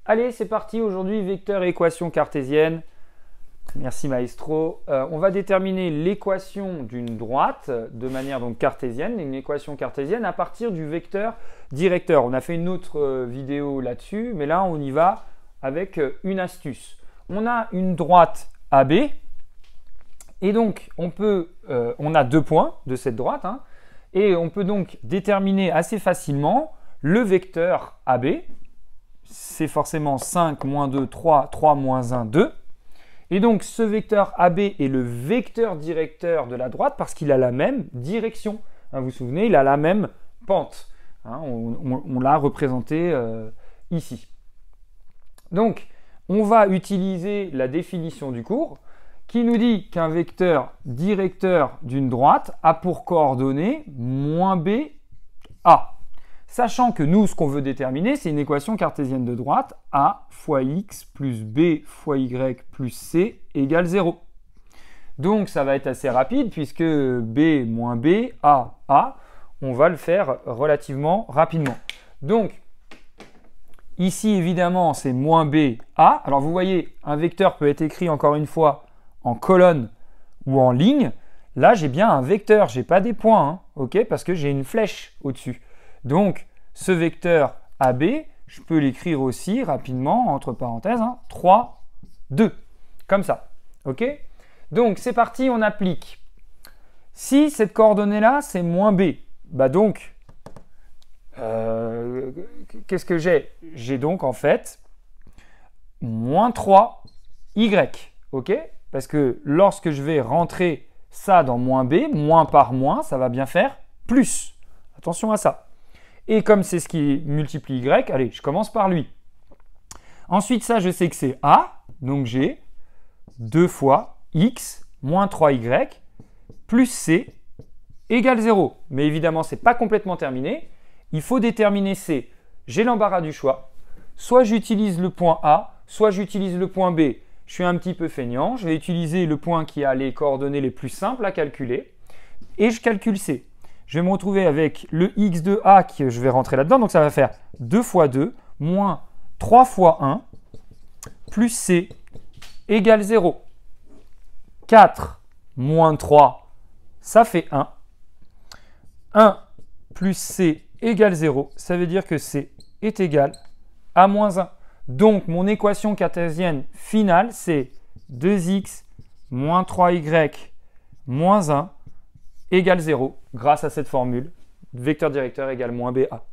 Allez, c'est parti. Aujourd'hui, vecteur et équation cartésienne. Merci maestro. On va déterminer l'équation d'une droite de manière donc cartésienne, une équation cartésienne à partir du vecteur directeur. On a fait une autre vidéo là-dessus, mais là on y va avec une astuce. On a une droite AB et donc on a 2 points de cette droite et on peut donc déterminer assez facilement le vecteur AB. C'est forcément 5, moins 2, 3, 3, moins 1, 2. Et donc, ce vecteur AB est le vecteur directeur de la droite parce qu'il a la même direction. Vous vous souvenez, il a la même pente. On l'a représenté ici. Donc, on va utiliser la définition du cours qui nous dit qu'un vecteur directeur d'une droite a pour coordonnées moins b, a. Sachant que nous, ce qu'on veut déterminer, c'est une équation cartésienne de droite, a fois x plus b fois y plus c égale 0. Donc, ça va être assez rapide puisque b moins b, a, on va le faire relativement rapidement. Donc, ici, évidemment, c'est moins b, a. Alors, vous voyez, un vecteur peut être écrit, encore une fois, en colonne ou en ligne. Là, j'ai bien un vecteur, je n'ai pas des points, ok, parce que j'ai une flèche au-dessus. Donc, ce vecteur AB, je peux l'écrire aussi rapidement, entre parenthèses, 3, 2, comme ça. Ok? Donc, c'est parti, on applique. Si cette coordonnée-là, c'est moins B, bah donc, qu'est-ce que j'ai? J'ai donc en fait moins 3Y, ok? Parce que lorsque je vais rentrer ça dans moins B, moins par moins, ça va bien faire plus. Attention à ça. Et comme c'est ce qui multiplie Y, allez, je commence par lui. Ensuite, ça, je sais que c'est A, donc j'ai 2 fois X moins 3Y plus C égale 0. Mais évidemment, ce n'est pas complètement terminé. Il faut déterminer C. J'ai l'embarras du choix. Soit j'utilise le point A, soit j'utilise le point B. Je suis un petit peu feignant. Je vais utiliser le point qui a les coordonnées les plus simples à calculer. Et je calcule C. Je vais me retrouver avec le x de A que je vais rentrer là-dedans. Donc, ça va faire 2 fois 2 moins 3 fois 1 plus C égale 0. 4 moins 3, ça fait 1. 1 plus C égale 0. Ça veut dire que C est égal à moins 1. Donc, mon équation cartésienne finale, c'est 2x moins 3y moins 1 égale 0 grâce à cette formule, vecteur directeur égale moins BA.